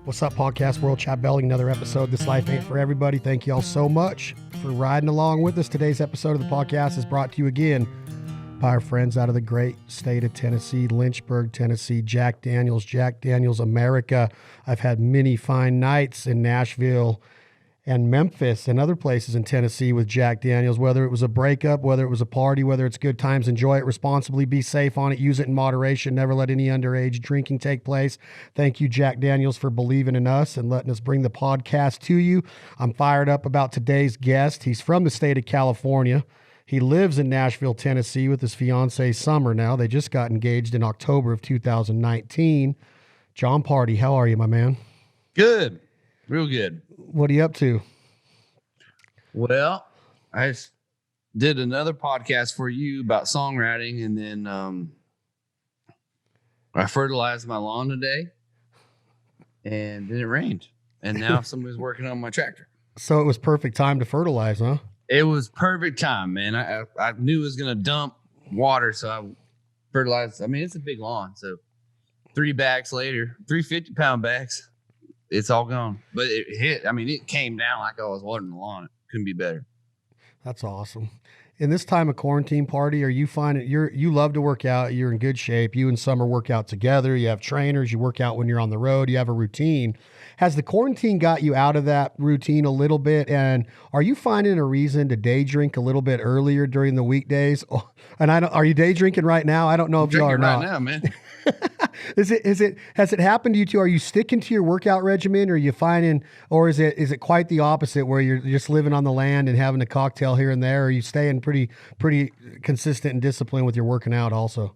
What's up, podcast world? Chad Belling, another episode. This life ain't for everybody. Thank you all so much for riding along with us. Today's episode of the podcast is brought to you again by our friends out of the great state of Tennessee, Lynchburg, Tennessee, Jack Daniels America. I've had many fine nights in Nashville and Memphis and other places in Tennessee with Jack Daniels, whether it was a breakup, whether it was a party, whether it's good times. Enjoy it responsibly, be safe on it, use it in moderation, never let any underage drinking take place. Thank you, Jack Daniels, for believing in us and letting us bring the podcast to you. I'm fired up about today's guest. He's from the state of California. He lives in Nashville, Tennessee with his fiancee, Summer now. They just got engaged in October of 2019. Jon Pardi, how are you, my man? Good. Real good. What are you up to? Well, I did another podcast for you about songwriting, and then I fertilized my lawn today, and then it rained, and now somebody's working on my tractor. So it was perfect time to fertilize, huh? It was perfect time, man. I knew it was going to dump water, so I fertilized. I mean, it's a big lawn, so 3 bags later, 3 50-pound bags. It's all gone, but it hit. I mean, it came down like I was watering the lawn. It couldn't be better. That's awesome. In this time of quarantine, Party, are you finding you love to work out? You're in good shape. You and Summer work out together. You have trainers. You work out when you're on the road. You have a routine. Has the quarantine got you out of that routine a little bit? And are you finding a reason to day drink a little bit earlier during the weekdays? Oh, and are you day drinking right now? I don't know if you are or not. Right now, man. Has it happened to you too? Are you sticking to your workout regimen, or are you finding, or is it quite the opposite where you're just living on the land and having a cocktail here and there? Or are you staying pretty consistent and disciplined with your working out also?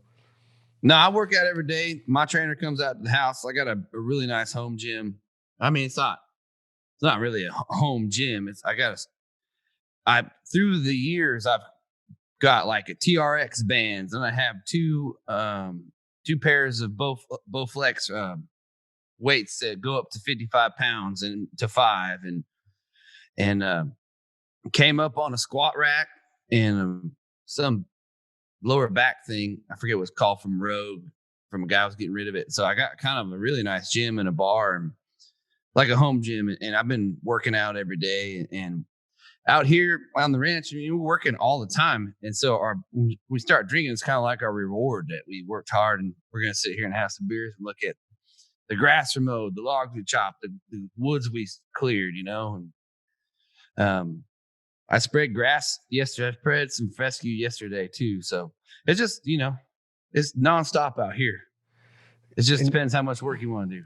No, I work out every day. My trainer comes out to the house. I got a really nice home gym. I mean, it's not really a home gym. Through the years, I've got like a TRX bands, and I have two pairs of Bowflex weights that go up to 55 pounds and to 5, and came up on a squat rack and some lower back thing. I forget what it's called from Rogue, from a guy who was getting rid of it. So I got kind of a really nice gym and a bar and like a home gym. And I've been working out every day, and out here on the ranch, I mean, we're working all the time. And so we start drinking. It's kind of like our reward that we worked hard, and we're going to sit here and have some beers and look at the grass we mowed, the logs we chopped, the woods we cleared, and, I spread grass yesterday. I spread some fescue yesterday too. So it's just, it's nonstop out here. It just depends how much work you want to do.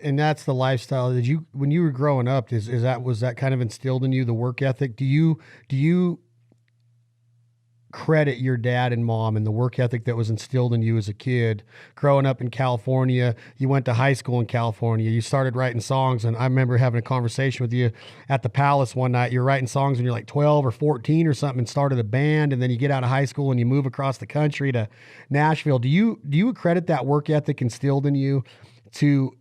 And that's the lifestyle. When you were growing up, was that kind of instilled in you, the work ethic? Do you credit your dad and mom and the work ethic that was instilled in you as a kid growing up in California? You went to high school in California. You started writing songs, and I remember having a conversation with you at the Palace one night. You're writing songs when you're like 12 or 14 or something, and started a band, and then you get out of high school and you move across the country to Nashville. Do you credit that work ethic instilled in you to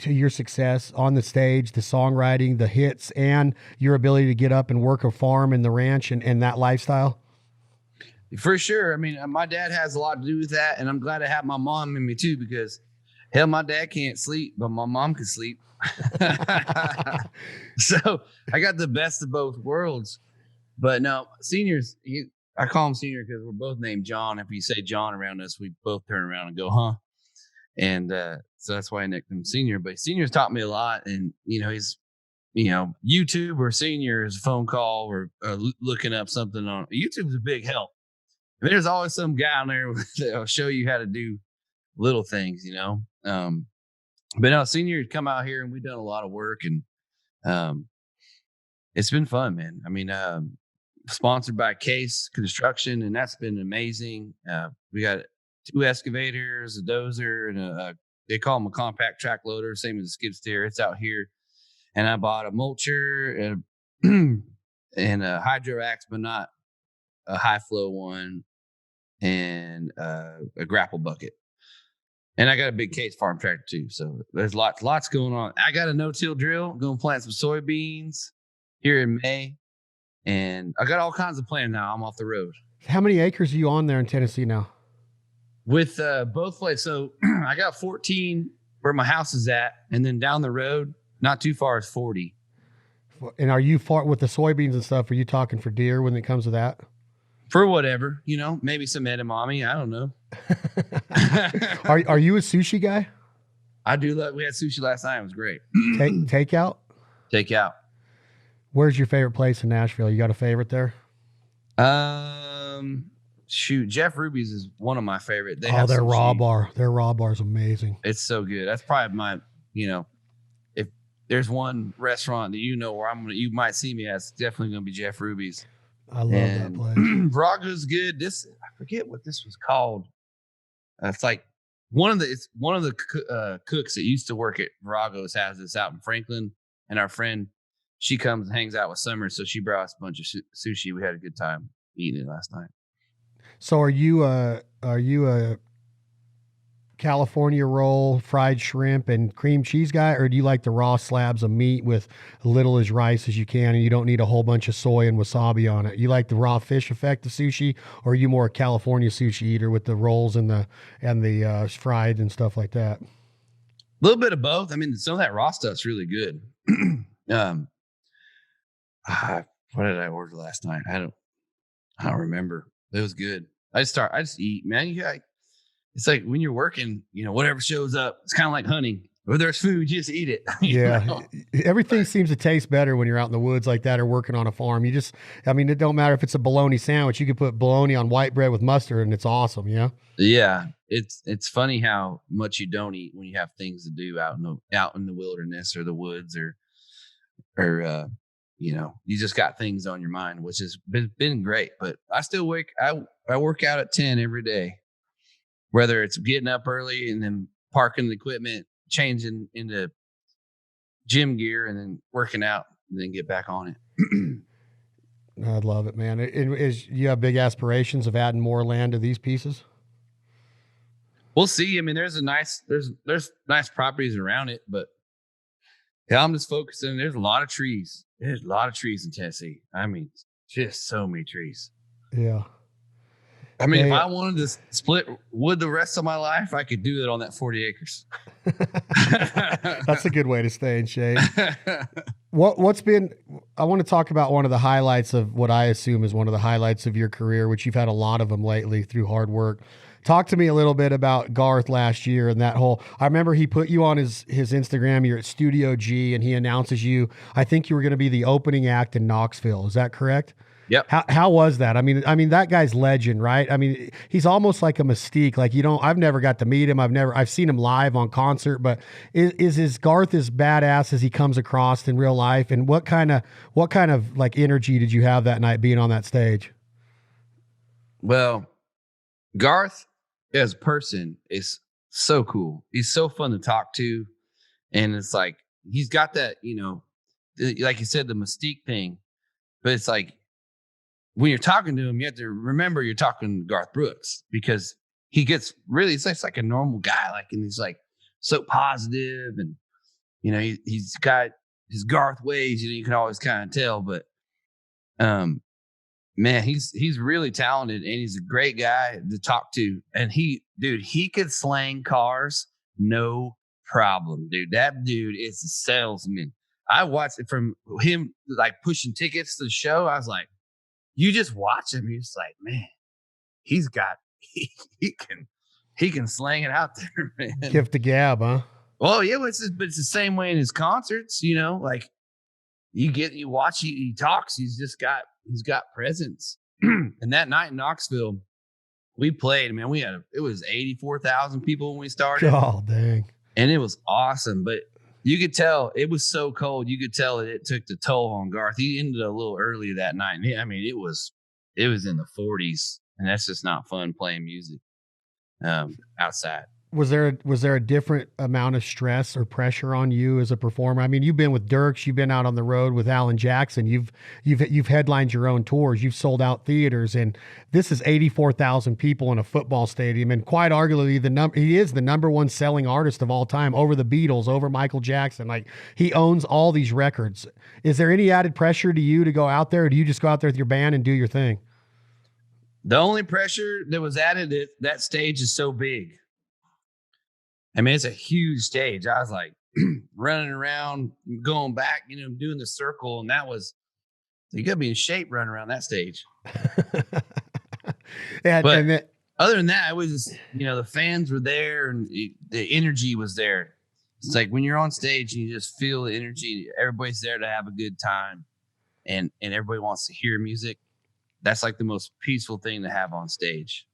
your success on the stage, the songwriting, the hits, and your ability to get up and work a farm and the ranch and that lifestyle? For sure. I mean, my dad has a lot to do with that, and I'm glad I have my mom in me too, because hell, my dad can't sleep, but my mom can sleep. So I got the best of both worlds. But no, seniors, I call him senior because we're both named John. If you say John around us, we both turn around and go, huh? And so that's why I nicknamed him senior. But seniors taught me a lot, and he's YouTube or senior is a phone call or looking up something on YouTube is a big help. There's always some guy on there that'll show you how to do little things, But no, seniors come out here and we've done a lot of work, and it's been fun, man. I mean, sponsored by Case Construction, and that's been amazing. We got 2 excavators, a dozer, and they call them a compact track loader, same as a skid steer. It's out here. And I bought a mulcher and a hydro axe, but not a high flow one, and a grapple bucket. And I got a big Case farm tractor too. So there's lots going on. I got a no-till drill. I'm going to plant some soybeans here in May. And I got all kinds of plans now. I'm off the road. How many acres are you on there in Tennessee now? With both places. So I got 14 where my house is at, and then down the road, not too far, is 40. And are you far with the soybeans and stuff? Are you talking for deer when it comes to that? For whatever, maybe some edamame. I don't know. Are you a sushi guy? I do love. We had sushi last night. It was great. Takeout. Takeout. Where's your favorite place in Nashville? You got a favorite there? Shoot, Jeff Ruby's is one of my favorite. Their raw bar. Their raw bar is amazing. It's so good. That's probably my. If there's one restaurant that where you might see me at, it's definitely gonna be Jeff Ruby's. I love that place. Vraga's good. I forget what this was called. It's like one of the cooks that used to work at Vraga's has this out in Franklin, and our friend, she comes and hangs out with Summer, so she brought us a bunch of sushi. We had a good time eating it last night. So are you a California roll, fried shrimp, and cream cheese guy, or do you like the raw slabs of meat with little as rice as you can, and you don't need a whole bunch of soy and wasabi on it? You like the raw fish effect of sushi, or are you more a California sushi eater with the rolls and the fried and stuff like that? A little bit of both. I mean, some of that raw stuff's really good. What did I order last night? I don't remember. It was good. I just eat, man. It's like when you're working, whatever shows up, it's kind of like hunting. Where there's food, you just eat it. Yeah. Everything seems to taste better when you're out in the woods like that or working on a farm. It don't matter if it's a bologna sandwich. You can put bologna on white bread with mustard and it's awesome. Yeah. Yeah. It's funny how much you don't eat when you have things to do out in the wilderness or the woods or you just got things on your mind, which has been great. But I still I work out at 10 every day. Whether it's getting up early and then parking the equipment, changing into gym gear, and then working out, and then get back on it. I love it, man. You have big aspirations of adding more land to these pieces? We'll see. I mean, there's nice properties around it, but yeah, I'm just focusing. There's a lot of trees. There's a lot of trees in Tennessee. I mean, just so many trees. Yeah. I mean, if I wanted to split wood the rest of my life, I could do it on that 40 acres. That's a good way to stay in shape. I want to talk about one of the highlights of what I assume is one of the highlights of your career, which you've had a lot of them lately through hard work. Talk to me a little bit about Garth last year and I remember he put you on his Instagram. You're at Studio G and he announces you. I think you were going to be the opening act in Knoxville. Is that correct? Yep. How was that? I mean, that guy's legend, right? I mean, he's almost like a mystique. Like I've never got to meet him. I've seen him live on concert, but is Garth as badass as he comes across in real life? And what kind of like energy did you have that night being on that stage? Well, Garth as a person is so cool. He's so fun to talk to. And it's like, he's got that, like you said, the mystique thing, but it's like, when you're talking to him, you have to remember you're talking to Garth Brooks because he gets really, it's like a normal guy. And he's like so positive and, he's got his Garth ways, you can always kind of tell, but, man, he's really talented and he's a great guy to talk to. And he could slang cars. No problem, dude. That dude is a salesman. I watched it from him, like pushing tickets to the show. I was like, you just watch him. You're just like, man, he can slang it out there, man. Gift of gab, huh? Well, yeah, but it's the same way in his concerts, like you watch, he talks, he's got presence. And that night in Knoxville, we played, man, it was 84,000 people when we started. Oh, dang. And it was awesome, but you could tell it was so cold. You could tell that it took the toll on Garth. He ended a little early that night. I mean, it was in the 40s, and that's just not fun playing music outside. Was there a different amount of stress or pressure on you as a performer? I mean, you've been with Dirks, you've been out on the road with Alan Jackson, you've headlined your own tours, you've sold out theaters, and this is 84,000 people in a football stadium, and quite arguably he is the number one selling artist of all time, over the Beatles, over Michael Jackson. Like, he owns all these records. Is there any added pressure to you to go out there, or do you just go out there with your band and do your thing? The only pressure that was added at that stage is so big. I mean, it's a huge stage. I was like running around, going back, doing the circle. And you got to be in shape running around that stage. But other than that, it was just, the fans were there and the energy was there. It's like when you're on stage and you just feel the energy, everybody's there to have a good time and everybody wants to hear music. That's like the most peaceful thing to have on stage.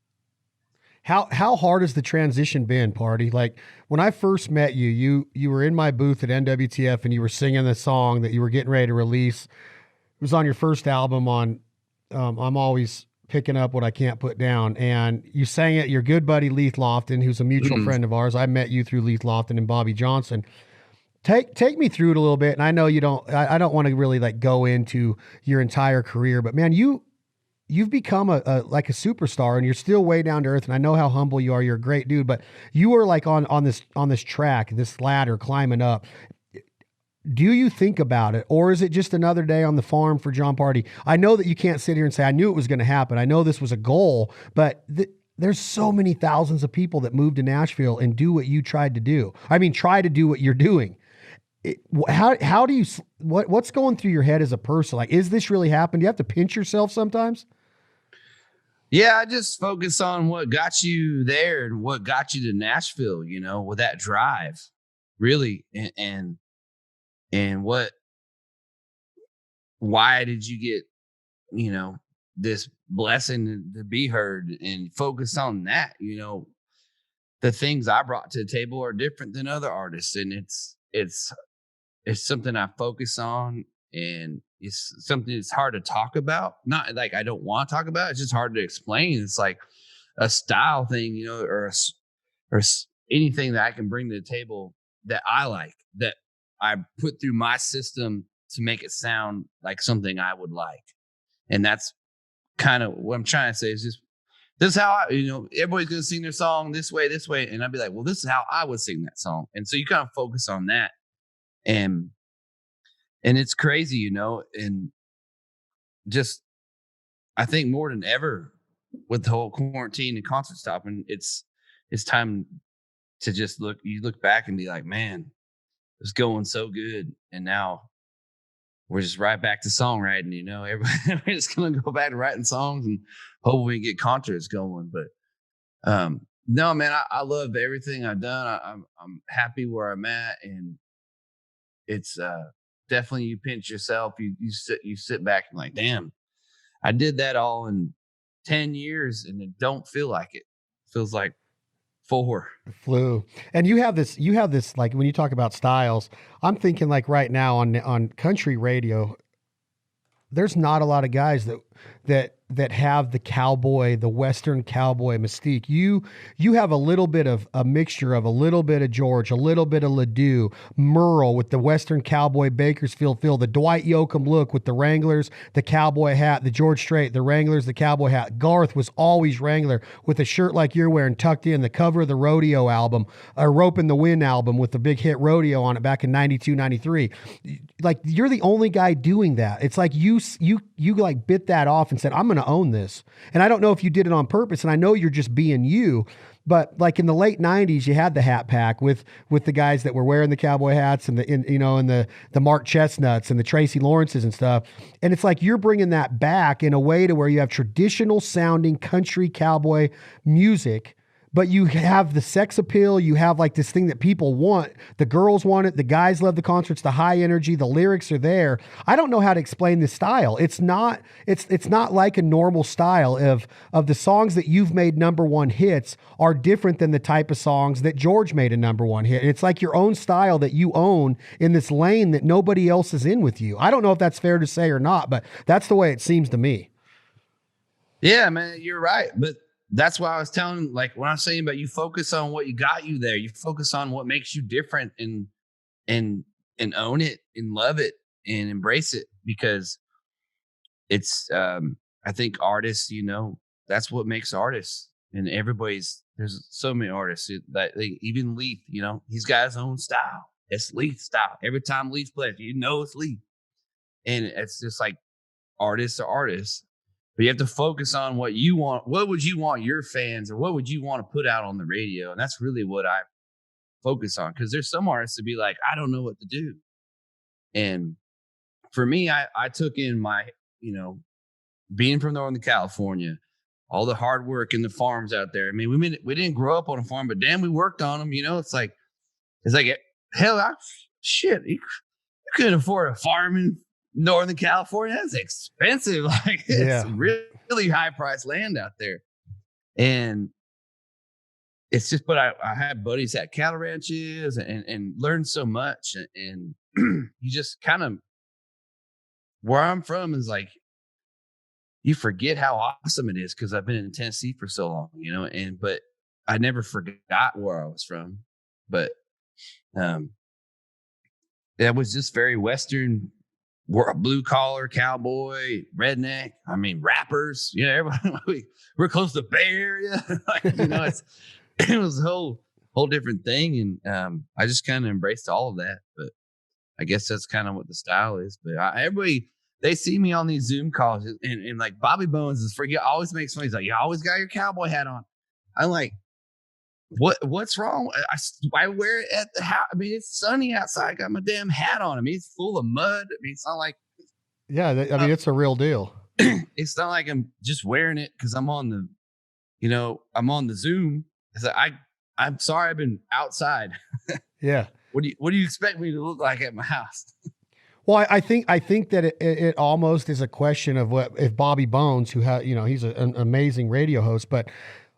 How hard has the transition been, Pardi? Like when I first met you were in my booth at NWTF and you were singing the song that you were getting ready to release. It was on your first album on I'm Always Picking Up What I Can't Put Down. And you sang it, your good buddy Leith Lofton, who's a mutual friend of ours. I met you through Leith Lofton and Bobby Johnson. Take me through it a little bit. And I know I don't want to really like go into your entire career, but man, you've become like a superstar and you're still way down to earth. And I know how humble you are. You're a great dude, but you were like on this track, this ladder climbing up. Do you think about it, or is it just another day on the farm for Jon Pardi? I know that you can't sit here and say, I knew it was going to happen. I know this was a goal, but there's so many thousands of people that move to Nashville and do what you tried to do. I mean, try to do what you're doing. How do you, what's going through your head as a person? Like, is this really happening? Do you have to pinch yourself sometimes? Yeah, I just focus on what got you there and what got you to Nashville, with that drive, really. And why did you get, this blessing to be heard, and focus on that, the things I brought to the table are different than other artists. And it's something I focus on, and it's something that's hard to talk about. Not like I don't want to talk about it. It's just hard to explain. It's like a style thing, or anything that I can bring to the table that I like, that I put through my system to make it sound like something I would like. And that's kind of what I'm trying to say, is just, this is how everybody's going to sing their song this way. And I'd be like, well, this is how I would sing that song. And so you kind of focus on that. And it's crazy, and just, I think more than ever with the whole quarantine and concert stopping, it's time to just look back and be like, man, it was going so good. And now we're just right back to songwriting, everybody's just going to go back to writing songs and hope we get concerts going. But no, man, I love everything I've done. I'm happy where I'm at. And it's definitely, you pinch yourself, you sit back and like, damn, I did that all in 10 years and it don't feel like it. It feels like 4. Flew. And you have this, like when you talk about styles, I'm thinking like right now on country radio, there's not a lot of guys that have the Western cowboy mystique. You have a little bit of a mixture of a little bit of George, a little bit of Ledoux, Merle with the Western cowboy Bakersfield feel, the Dwight Yoakam look with the Wranglers, the cowboy hat, the George Strait, the Wranglers, the cowboy hat. Garth was always Wrangler with a shirt like you're wearing tucked in, the cover of the Rodeo album, a Rope in the Wind album with the big hit Rodeo on it back in 92, 93. Like, you're the only guy doing that. It's like you like bit that off and said, I'm going to own this. And I don't know if you did it on purpose, and I know you're just being you, but like in the late 90s, you had the Hat Pack with the guys that were wearing the cowboy hats and the Mark Chestnuts and the Tracy Lawrences and stuff. And it's like you're bringing that back in a way to where you have traditional sounding country cowboy music, but you have the sex appeal. You have like this thing that people want. The girls want it. The guys love the concerts, the high energy, the lyrics are there. I don't know how to explain this style. It's not like a normal style of the songs that you've made number one hits are different than the type of songs that George made a number one hit. It's like your own style that you own in this lane that nobody else is in with you. I don't know if that's fair to say or not, but that's the way it seems to me. Yeah, man, you're right. But that's why I was telling, like, when I'm saying about you focus on what you got you there, you focus on what makes you different and own it and love it and embrace it, because it's, I think artists, that's what makes artists. And there's so many artists that even Leith, he's got his own style. It's Leith style. Every time Leith plays, it's Leith. And it's just like artists are artists. But you have to focus on what you want. What would you want your fans, or what would you want to put out on the radio? And that's really what I focus on, because there's some artists to be like, I don't know what to do. And for me, I took in my, being from Northern California, all the hard work in the farms out there. I mean, we didn't grow up on a farm, but damn, we worked on them. It's like hell, you couldn't afford a farm in Northern California. That's expensive. Like, it's really high priced land out there. And it's just, but I had buddies at cattle ranches and learned so much. And you just kind of, where I'm from is like, you forget how awesome it is, because I've been in Tennessee for so long, but I never forgot where I was from. But it was just very Western, blue collar, cowboy, redneck. I mean, rappers, everybody, we're close to the Bay Area. It was a whole different thing. And I just kind of embraced all of that. But I guess that's kind of what the style is. But everybody, they see me on these Zoom calls, and like Bobby Bones is freaking, always makes fun. He's like, you always got your cowboy hat on. I'm like, what's wrong? I wear it at the house. I mean, it's sunny outside. I got my damn hat on. I mean, it's full of mud. I mean, it's not like, it's a real deal. It's not like I'm just wearing it because I'm on the Zoom. It's like, I'm sorry, I've been outside. Yeah. What do you expect me to look like at my house? Well, I think that it almost is a question of what if Bobby Bones, who he's an amazing radio host, but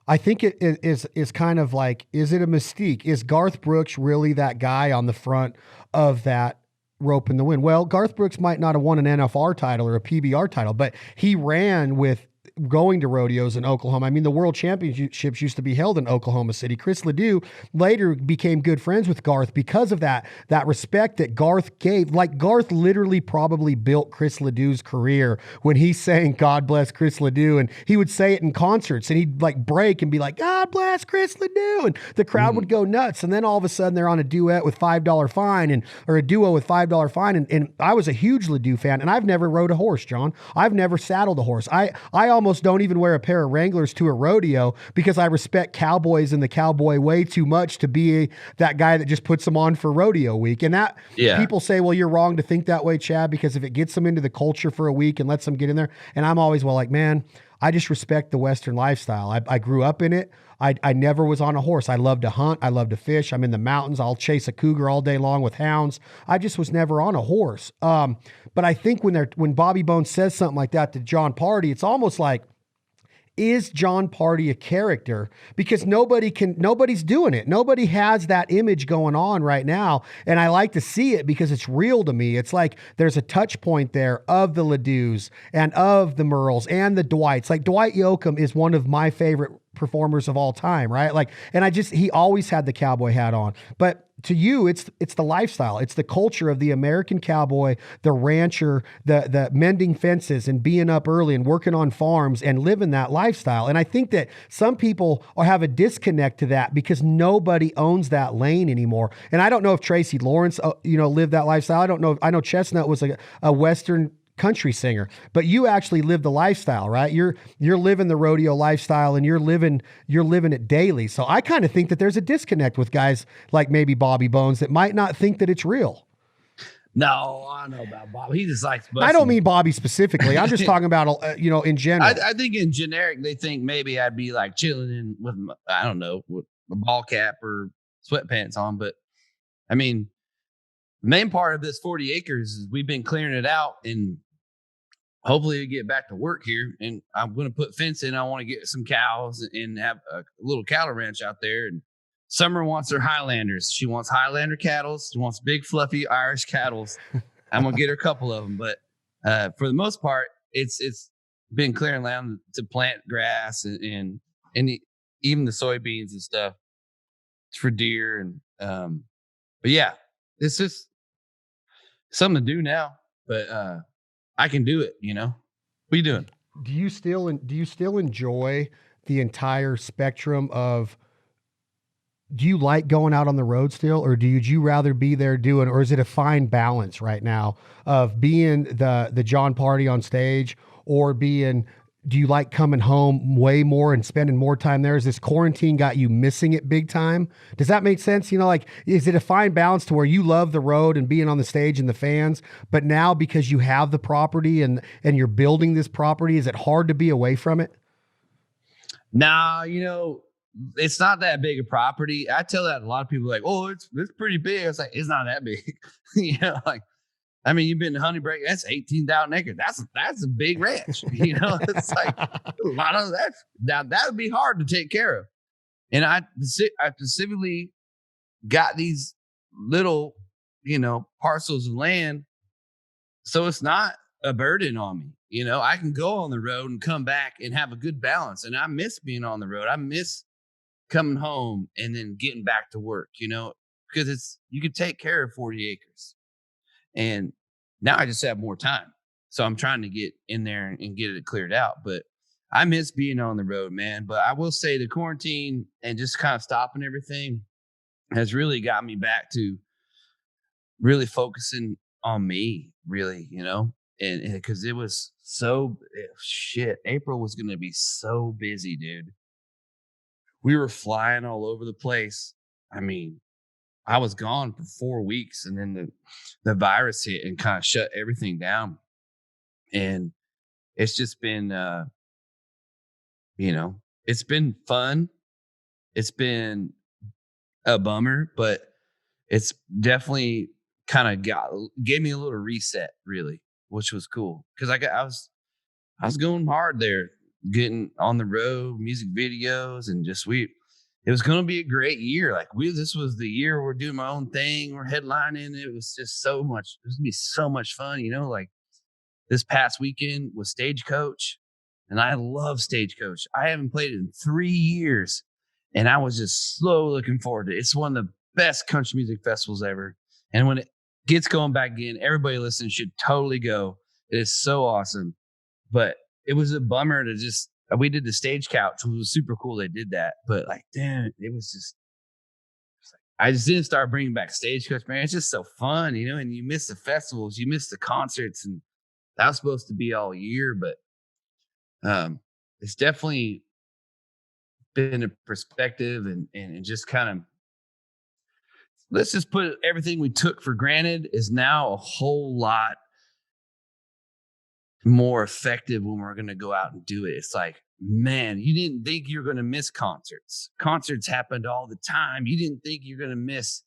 I think it is kind of like, is it a mystique? Is Garth Brooks really that guy on the front of that rope in the wind? Well, Garth Brooks might not have won an NFR title or a PBR title, but he ran with going to rodeos in Oklahoma. I mean, the world championships used to be held in Oklahoma City. Chris Ledoux later became good friends with Garth because of that respect that Garth gave. Like, Garth literally probably built Chris Ledoux's career when he sang God Bless Chris Ledoux, and he would say it in concerts, and he'd like break and be like, God bless Chris Ledoux, and the crowd would go nuts. And then all of a sudden they're on a duet with $5 fine or a duo with $5 fine. And I was a huge Ledoux fan, and I've never rode a horse, John. I've never saddled a horse. I almost don't even wear a pair of Wranglers to a rodeo because I respect cowboys and the cowboy way too much to be that guy that just puts them on for rodeo week. And that people say, well, you're wrong to think that way, Chad, because if it gets them into the culture for a week and lets them get in there. And I'm always, well, like, man, I just respect the Western lifestyle. I grew up in it. I never was on a horse. I love to hunt. I love to fish. I'm in the mountains. I'll chase a cougar all day long with hounds. I just was never on a horse. But I think when Bobby Bones says something like that to Jon Pardi, it's almost like, is Jon Pardi a character? Because nobody's doing it. Nobody has that image going on right now. And I like to see it because it's real to me. It's like there's a touch point there of the Ledouxs and of the Merles and the Dwights. Like, Dwight Yoakam is one of my favorite performers of all time, right? Like, and he always had the cowboy hat on. But to you, it's the lifestyle. It's the culture of the American cowboy, the rancher, the mending fences and being up early and working on farms and living that lifestyle. And I think that some people have a disconnect to that because nobody owns that lane anymore. And I don't know if Tracy Lawrence, lived that lifestyle. I don't know. I know Chestnut was a Western country singer, but you actually live the lifestyle, right? You're living the rodeo lifestyle and you're living it daily. So I kind of think that there's a disconnect with guys like maybe Bobby Bones that might not think that it's real. No, I know about Bobby. He just likes busting. I don't mean Bobby specifically. I'm just talking about, in general. I think in generic, they think maybe I'd be like chilling with a ball cap or sweatpants on. But I mean, the main part of this 40 acres is we've been clearing it out, and hopefully we get back to work here. And I'm going to put fence in. I want to get some cows and have a little cattle ranch out there. And Summer wants her Highlanders. She wants Highlander cattle. She wants big, fluffy Irish cattle. I'm going to get her a couple of them. But for the most part, it's been clearing land to plant grass and even the soybeans and stuff. It's for deer. And but yeah, it's just something to do now. But I can do it, What are you doing? Do you still enjoy the entire spectrum of, do you like going out on the road still, or would you rather be there doing, or is it a fine balance right now of being the Jon Pardi on stage or being do you like coming home way more and spending more time there? Has this quarantine got you missing it big time? Does that make sense? You know, like, is it a fine balance to where you love the road and being on the stage and the fans, but now because you have the property and you're building this property, is it hard to be away from it? Nah, you know, it's not that big a property. I tell that a lot of people like, oh, it's pretty big. I was like, it's not that big. You know, like, I mean, you've been to Honey Break. That's 18,000 acres. That's a big ranch. You know, it's like a lot of that. Now that would be hard to take care of. And I specifically got these little, you know, parcels of land, so it's not a burden on me. You know, I can go on the road and come back and have a good balance. And I miss being on the road. I miss coming home and then getting back to work. You know, because you can take care of 40 acres. And now I just have more time. So I'm trying to get in there and get it cleared out. But I miss being on the road, man. But I will say the quarantine and just kind of stopping everything has really got me back to really focusing on me, really, you know, and because it was so shit. April was going to be so busy, dude. We were flying all over the place. I mean, I was gone for 4 weeks, and then the virus hit and kind of shut everything down. And it's just been, you know, it's been fun. It's been a bummer, but it's definitely kind of gave me a little reset, really, which was cool. Because I was going hard there, getting on the road, music videos, and just it was going to be a great year. Like this was the year we're doing my own thing. We're headlining. It was just so much. It was going to be so much fun. You know, like this past weekend was Stagecoach, and I love Stagecoach. I haven't played it in 3 years, and I was just so looking forward to it. It's one of the best country music festivals ever. And when it gets going back again, everybody listening should totally go. It is so awesome. But it was a bummer to just, we did the Stage Couch, which was super cool. They did that, but like, damn, it was just, I just didn't start bringing back Stagecoach, man. It's just so fun, you know, and you miss the festivals, you miss the concerts, and that was supposed to be all year, but it's definitely been a perspective and just kind of, let's just put everything we took for granted is now a whole lot more effective when we're going to go out and do it. It's like, man, you didn't think you were going to miss concerts. Concerts happened all the time. You didn't think you're going to miss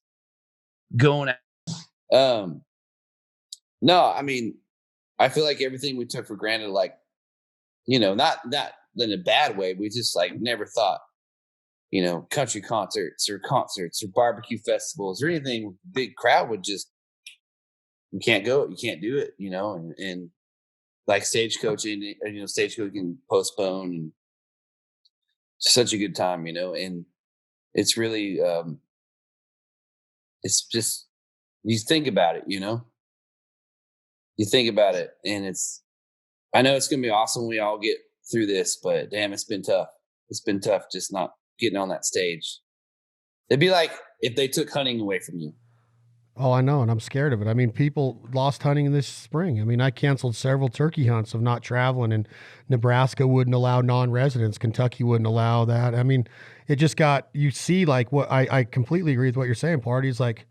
going out. No, I mean, I feel like everything we took for granted, like, you know, not in a bad way. We just like never thought, you know, country concerts or barbecue festivals or anything with a big crowd would just, you can't go, you can't do it, you know, and like Stagecoach, and you know, Stagecoach can postpone, and such a good time, you know, and it's really, it's just, you think about it, you know, you think about it, and I know it's going to be awesome when we all get through this, but damn, it's been tough. It's been tough just not getting on that stage. It'd be like if they took hunting away from you. Oh, I know, and I'm scared of it. I mean, people lost hunting this spring. I mean, I canceled several turkey hunts of not traveling, and Nebraska wouldn't allow non-residents. Kentucky wouldn't allow that. I mean, it just got, you see, like, what I completely agree with what you're saying, Pardi. Is like,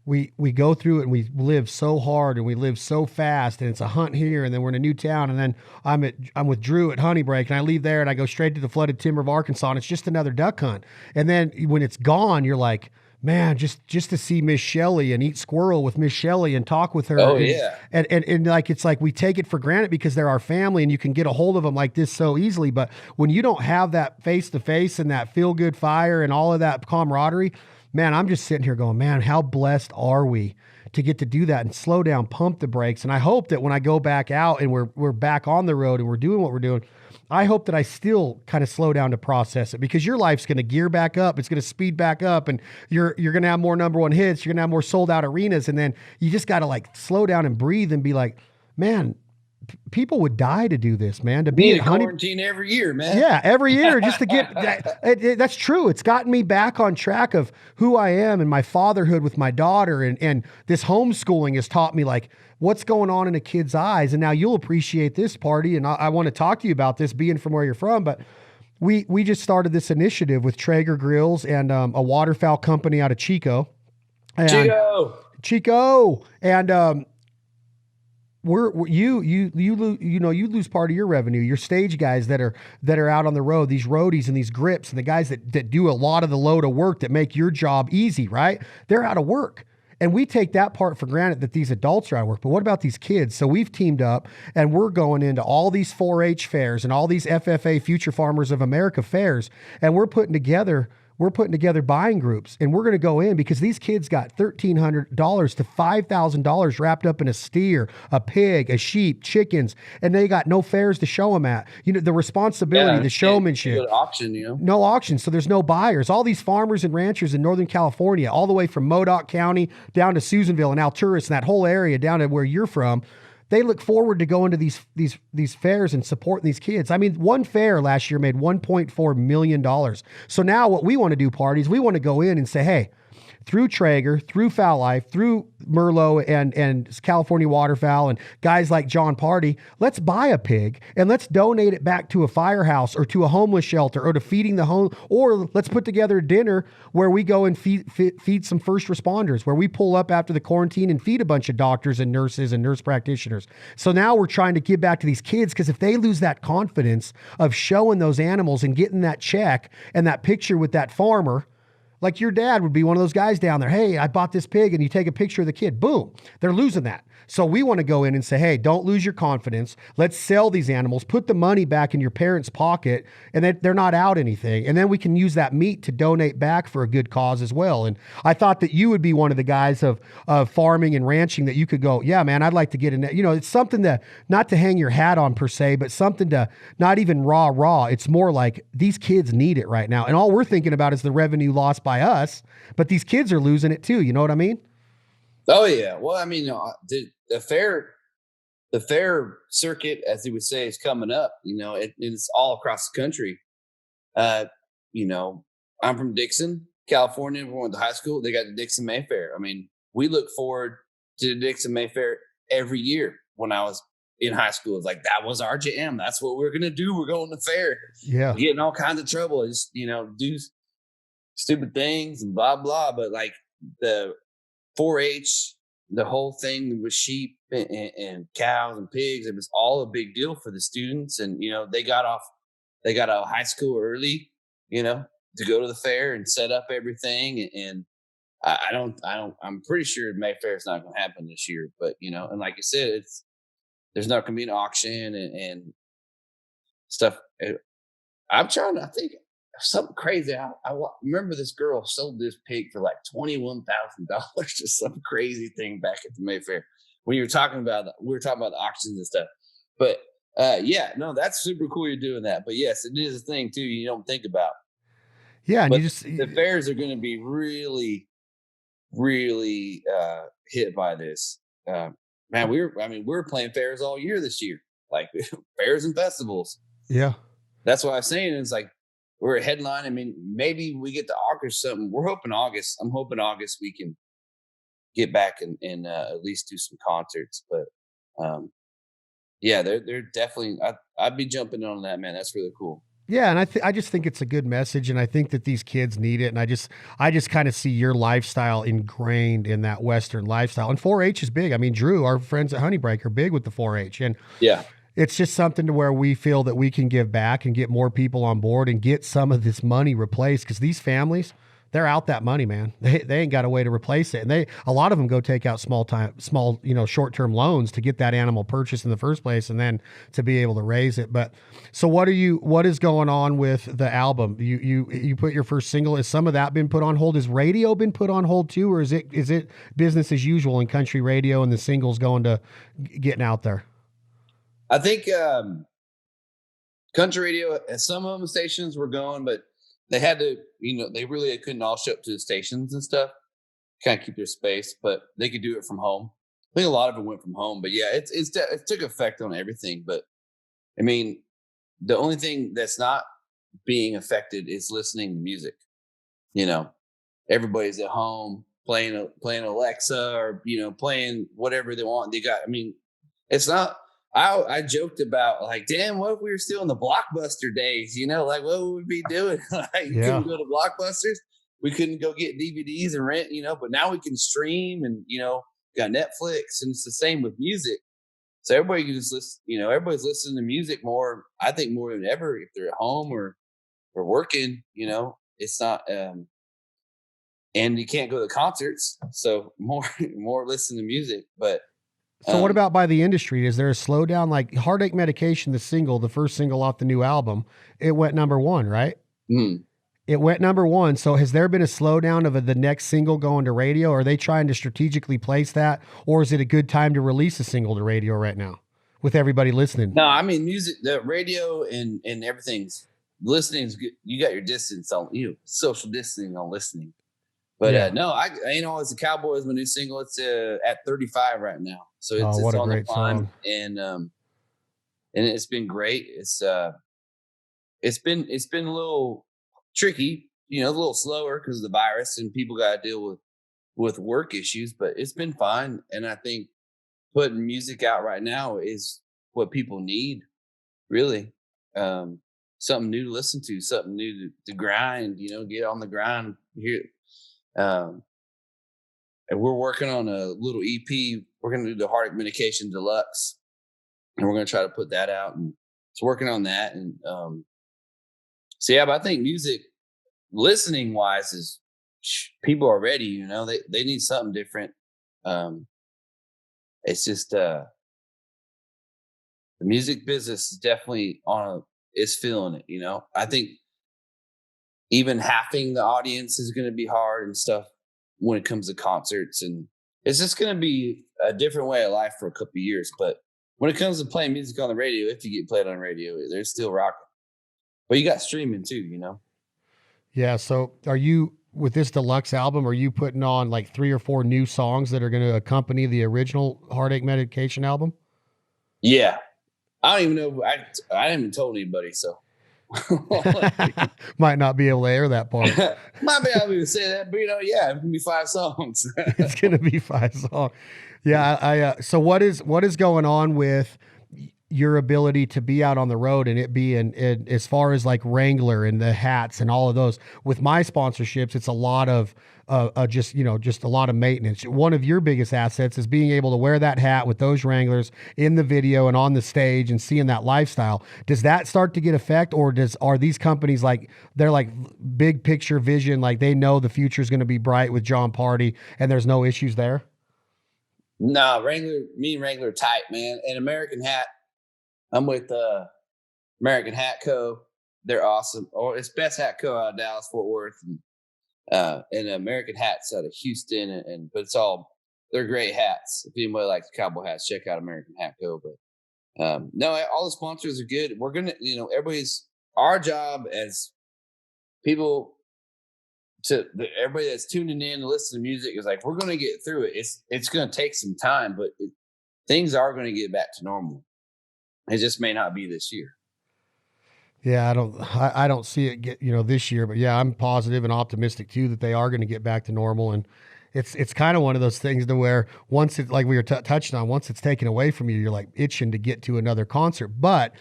we go through it and we live so hard and we live so fast, and it's a hunt here, and then we're in a new town, and then I'm with Drew at Honey Break, and I leave there and I go straight to the flooded timber of Arkansas, and it's just another duck hunt. And then when it's gone, you're like, man, just to see Miss Shelley and eat squirrel with Miss Shelley and talk with her. Oh, and, yeah. And like, it's like we take it for granted because they're our family and you can get a hold of them like this so easily. But when you don't have that face-to-face and that feel-good fire and all of that camaraderie, man, I'm just sitting here going, man, how blessed are we to get to do that and slow down, pump the brakes. And I hope that when I go back out and we're back on the road and we're doing what we're doing, I hope that I still kind of slow down to process it, because your life's going to gear back up. It's going to speed back up, and you're going to have more number one hits. You're going to have more sold out arenas. And then you just got to like slow down and breathe and be like, man, people would die to do this, man. To be be in quarantine every year, man. Yeah, every year just to get that's true. It's gotten me back on track of who I am and my fatherhood with my daughter, and this homeschooling has taught me like what's going on in a kid's eyes. And now you'll appreciate this, Pardi, and I want to talk to you about this, being from where you're from, but we just started this initiative with Traeger Grills and a waterfowl company out of Chico. And Chico, and you lose part of your revenue. Your stage guys that are out on the road, these roadies and these grips, and the guys that do a lot of the load of work that make your job easy, right? They're out of work. And we take that part for granted that these adults are out of work. But what about these kids? So we've teamed up and we're going into all these 4-H fairs and all these FFA Future Farmers of America fairs. And we're putting together buying groups, and we're going to go in because these kids got $1,300 to $5,000 wrapped up in a steer, a pig, a sheep, chickens, and they got no fairs to show them at. The responsibility, the showmanship. Auction, No auction, so there's no buyers. All these farmers and ranchers in Northern California, all the way from Modoc County down to Susanville and Alturas and that whole area down to where you're from, they look forward to going to these fairs and supporting these kids. I mean, one fair last year made $1.4 million. So now what we want to do, Parties, we want to go in and say, hey, through Traeger, through Fowl Life, through Merlot and California Waterfowl and guys like Jon Pardi, let's buy a pig and let's donate it back to a firehouse or to a homeless shelter or to feeding the home, or let's put together a dinner where we go and feed some first responders, where we pull up after the quarantine and feed a bunch of doctors and nurses and nurse practitioners. So now we're trying to give back to these kids, because if they lose that confidence of showing those animals and getting that check and that picture with that farmer, like your dad would be one of those guys down there. Hey, I bought this pig, and you take a picture of the kid. Boom. They're losing that. So we want to go in and say, hey, don't lose your confidence. Let's sell these animals, put the money back in your parents' pocket, and they're not out anything. And then we can use that meat to donate back for a good cause as well. And I thought that you would be one of the guys of farming and ranching that you could go, yeah, man, I'd like to get in that. It's something that not to hang your hat on per se, but something to not even raw. It's more like these kids need it right now. And all we're thinking about is the revenue lost by us, but these kids are losing it too. You know what I mean? Oh yeah. Well, I mean, the fair circuit, as they would say, is coming up. It's all across the country. I'm from Dixon, California. We went to high school. They got the Dixon Mayfair. I mean, we look forward to the Dixon Mayfair every year. When I was in high school, it's like that was our jam. That's what we're gonna do. We're going to fair. Yeah, we get in all kinds of trouble. Just do stupid things and blah blah. But like the 4-H, the whole thing with sheep and cows and pigs, it was all a big deal for the students. And they got out of high school early, to go to the fair and set up everything. And I'm pretty sure Mayfair is not going to happen this year. But and like you said, there's not going to be an auction and stuff. I think something crazy. I remember this girl sold this pig for like $21,000, just some crazy thing back at the Mayfair. When we were talking about the auctions and stuff. But that's super cool you're doing that. But yes, it is a thing too you don't think about. Yeah, and the fairs are going to be really, really hit by this. Man, we were playing fairs all year this year, like fairs and festivals. Yeah, that's what I'm saying. It's like we're a headline. I mean, maybe we get to August something. We're hoping August. I'm hoping August we can get back and at least do some concerts. But they're definitely. I'd be jumping on that, man. That's really cool. Yeah, and I just think it's a good message, and I think that these kids need it. And I just kind of see your lifestyle ingrained in that Western lifestyle. And 4-H is big. I mean, Drew, our friends at Honeybreak, are big with the 4-H, and yeah. It's just something to where we feel that we can give back and get more people on board and get some of this money replaced, because these families, they're out that money, man. They ain't got a way to replace it. And a lot of them go take out small short-term loans to get that animal purchased in the first place and then to be able to raise it. But so what is going on with the album? You put your first single. Has some of that been put on hold? Has radio been put on hold too? Or is it business as usual in country radio and the singles going to getting out there? I think country radio, some of them stations were going, but they had to, they really couldn't all show up to the stations and stuff, kind of keep their space, but they could do it from home. I think a lot of it went from home, but yeah, it took effect on everything. But I mean, the only thing that's not being affected is listening to music. You know, everybody's at home playing Alexa or playing whatever they want. They got. I mean, it's not. I joked about like, damn, what if we were still in the Blockbuster days? Like what would we be doing? Like, you couldn't go to Blockbusters. We couldn't go get DVDs and rent. But now we can stream and got Netflix, and it's the same with music. So everybody can just listen. Everybody's listening to music more. I think more than ever if they're at home or working. It's not. And you can't go to concerts, so more listen to music. But so what about by the industry? Is there a slowdown? Like Heartache Medication, the first single off the new album, it went number 1, right? It went number 1. So has there been a slowdown of the next single going to radio? Are they trying to strategically place that? Or is it a good time to release a single to radio right now with everybody listening? No, I mean, music, the radio and everything's listening is good. You got your distance on social distancing on listening. But no, I as a Cowboy is my new single. It's at 35 right now, so it's on the climb, and it's been great. It's been a little tricky, a little slower because of the virus, and people got to deal with work issues. But it's been fine, and I think putting music out right now is what people need, really. Something new to listen to, something new to grind. Get on the grind here. And we're working on a little EP. We're going to do the Heartache Medication Deluxe, and we're going to try to put that out. And it's working on that. And so yeah, but I think music, listening wise, is people are ready. They need something different. It's just the music business is definitely is feeling it. I think even halving the audience is going to be hard and stuff when it comes to concerts. And it's just going to be a different way of life for a couple of years. But when it comes to playing music on the radio, if you get played on radio, they're still rocking. But you got streaming too, Yeah. So are you, with this deluxe album, are you putting on like 3 or 4 new songs that are going to accompany the original Heartache Medication album? Yeah. I don't even know. I haven't even told anybody, so. Might not be able to air that part. Might be able to say that, but yeah, it's gonna be 5 songs. It's gonna be 5 songs. Yeah, so what is going on with your ability to be out on the road and it being as far as like Wrangler and the hats and all of those? With my sponsorships, it's a lot of just a lot of maintenance. One of your biggest assets is being able to wear that hat with those Wranglers in the video and on the stage and seeing that lifestyle. Does that start to get effect, or are these companies like, they're like big picture vision, like they know the future is going to be bright with Jon Pardi and there's no issues there? No, me and Wrangler are tight, man. And American Hat, I'm with American Hat Co. They're awesome. Or it's Best Hat Co. out of Dallas, Fort Worth, and American Hats out of Houston. But they're great hats. If anybody likes cowboy hats, check out American Hat Co. But no, all the sponsors are good. We're gonna, our job as people, everybody that's tuning in to listen to music is like, we're gonna get through it. It's gonna take some time, but things are gonna get back to normal. It just may not be this year. Yeah, I don't see it get, this year, but yeah, I'm positive and optimistic too that they are going to get back to normal. And it's kind of one of those things to where once it's like we were touching on, once it's taken away from you, you're like itching to get to another concert. But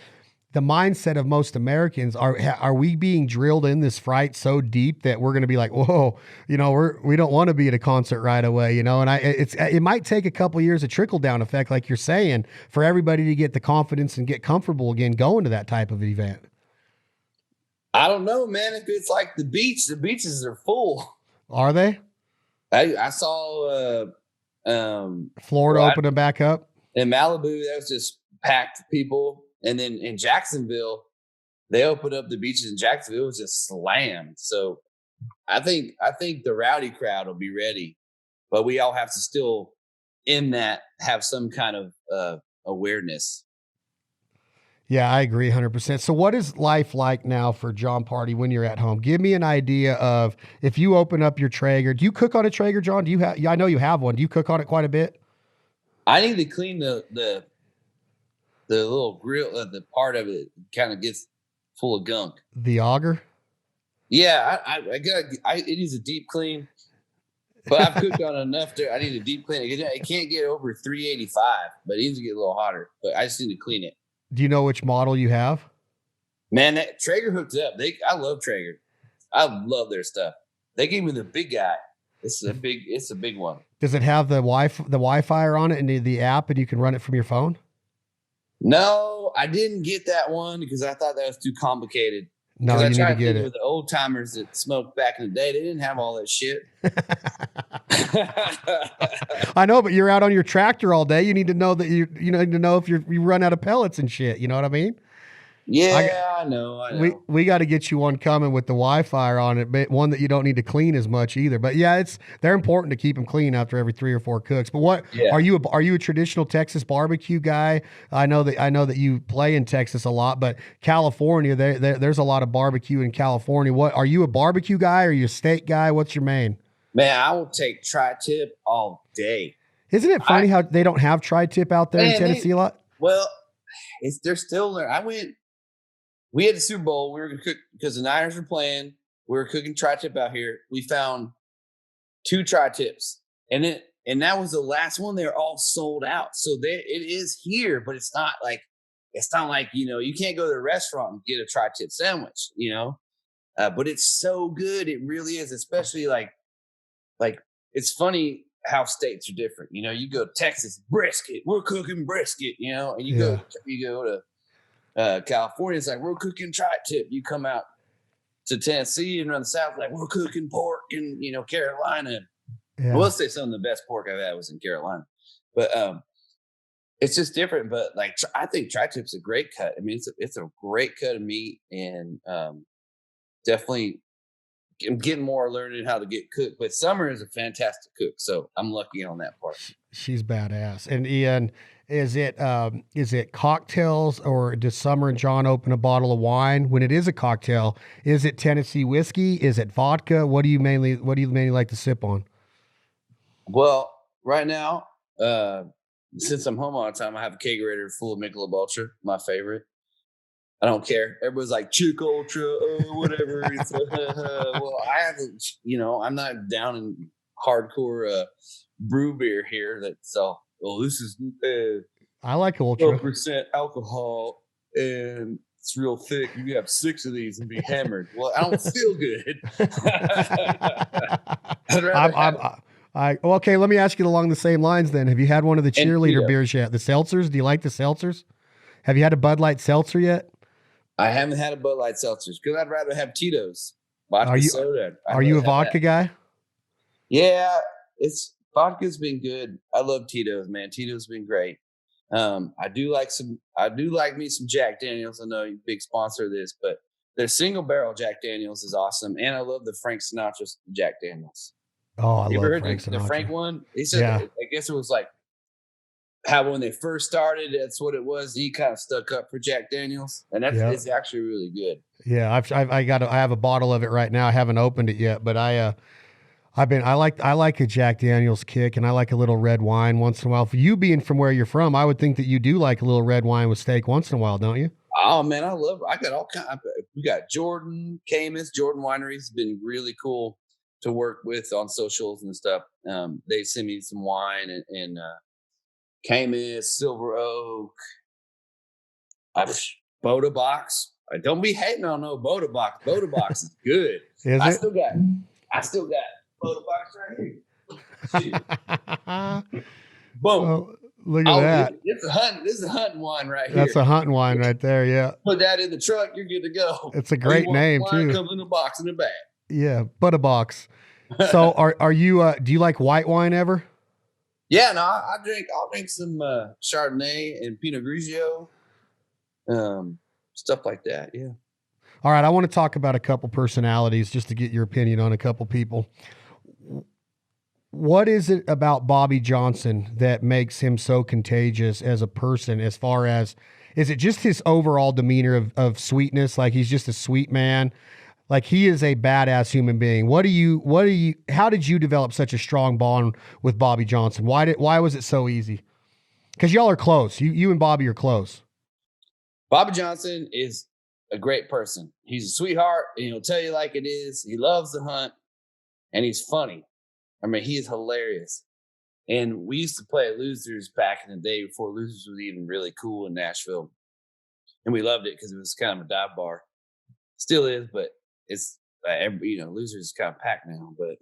the mindset of most Americans are we being drilled in this fright so deep that we're going to be like, whoa, we don't want to be at a concert right away, and it might take a couple of years of trickle down effect, like you're saying, for everybody to get the confidence and get comfortable again going to that type of event. I don't know, man. If it's like the beaches are full. Are they? I saw Florida opening back up in Malibu. That was just packed people. And then in Jacksonville, they opened up the beaches in Jacksonville. It was just slammed. So I think the rowdy crowd will be ready, but we all have to still have some kind of awareness. Yeah, I agree 100%. So what is life like now for Jon Pardi when you're at home? Give me an idea of, if you open up your Traeger, do you cook on a Traeger, John? I know you have one. Do you cook on it quite a bit? I need to clean the little grill, the part of it kind of gets full of gunk. The auger? Yeah, it needs a deep clean, but I've cooked on enough I need a deep clean. It can't get over 385, but it needs to get a little hotter, but I just need to clean it. Do you know which model you have? Man, that Traeger hooked up. I love Traeger. I love their stuff. They gave me the big guy. It's a big one. Does it have the Wi-Fi on it and the app, and you can run it from your phone? No, I didn't get that one because I thought that was too complicated. No, you need to get it. With the old timers that smoked back in the day, they didn't have all that shit. I know, but you're out on your tractor all day. You need to know that you need to know if you run out of pellets and shit. You know what I mean? Yeah, I know. We got to get you one coming with the Wi-Fi on it, but one that you don't need to clean as much either. But yeah, they're important to keep them clean after every 3 or 4 cooks. But are you a traditional Texas barbecue guy? I know that you play in Texas a lot, but California, there's a lot of barbecue in California. What are you, a barbecue guy? Or are you a steak guy? What's your main? Man, I will take tri-tip all day. Isn't it funny how they don't have tri-tip out there in Tennessee a lot? Well, they're still there. We had the Super Bowl. We were going to cook because the Niners were playing. We were cooking tri-tip out here. We found 2 tri-tips, and that was the last one. They were all sold out. So it is here, but it's not like you can't go to a restaurant and get a tri-tip sandwich, but it's so good. It really is, especially like it's funny how states are different. You go to Texas, brisket. We're cooking brisket, and you go to California, it's like we're cooking tri-tip. You come out to Tennessee and run the South, like we're cooking pork in Carolina. Yeah. I will say some of the best pork I've had was in Carolina, but it's just different. But like I think tri-tip's a great cut. I mean, it's a great cut of meat, and definitely I'm getting more learning how to get cooked. But Summer is a fantastic cook, so I'm lucky on that part. She's badass. And Ian, is it cocktails, or does Summer and Jon open a bottle of wine? When it is a cocktail, is it Tennessee whiskey? Is it vodka? What do you mainly like to sip on? Well, right now, since I'm home all the time, I have a kegerator full of Michelob Ultra, my favorite. I don't care. Everybody's like Chick Ultra, whatever. Well, I haven't, I'm not down in hardcore brew beer here. That's all. Well, this is I like Ultra 12% alcohol, and it's real thick. You have 6 of these and be hammered. Well, I don't feel good. Okay, let me ask you along the same lines then. Have you had one of the cheerleader beers yet? The seltzers? Do you like the seltzers? Have you had a Bud Light seltzer yet? I haven't had a Bud Light seltzers because I'd rather have Tito's. Soda. Are you a vodka guy? Yeah, vodka's been good. I love Tito's, man. Tito's been great. I do like me some Jack Daniels. I know you're a big sponsor of this, but their single barrel Jack Daniels is awesome. And I love the Frank Sinatra Jack Daniels. Oh, I love Frank Sinatra. The Frank one? He said, I guess it was like how when they first started, that's what it was. He kind of stuck up for Jack Daniels, and it's actually really good. Yeah, I have a bottle of it right now. I haven't opened it yet, but I like a Jack Daniels kick, and I like a little red wine once in a while. For you being from where you're from, I would think that you do like a little red wine with steak once in a while, don't you? Oh man, I got all kind. We got Jordan Winery has been really cool to work with on socials and stuff. They send me some wine and Camus, Silver Oak, Boda Box. Don't be hating on no Boda Box. Boda Box is good. I still got Boda Box right here. Boom. Well, look at that. This is a hunting wine right here. That's a hunting wine right there. Yeah. Put that in the truck. You're good to go. It's a great name too. Comes in a box in the bag. Yeah, Boda Box. So are you? Do you like white wine ever? Yeah, no, I'll drink some Chardonnay and Pinot Grigio, stuff like that. Yeah. All right, I want to talk about a couple personalities just to get your opinion on a couple people. What is it about Bobby Johnson that makes him so contagious as a person? As far as, is it just his overall demeanor of sweetness? Like he's just a sweet man. Like he is a badass human being. How did you develop such a strong bond with Bobby Johnson? Why was it so easy? Because y'all are close. You and Bobby are close. Bobby Johnson is a great person. He's a sweetheart, and he'll tell you like it is. He loves to hunt, and he's funny. I mean, he is hilarious. And we used to play at Losers back in the day before Losers was even really cool in Nashville. And we loved it because it was kind of a dive bar. Still is, but it's, Losers is kind of packed now. But,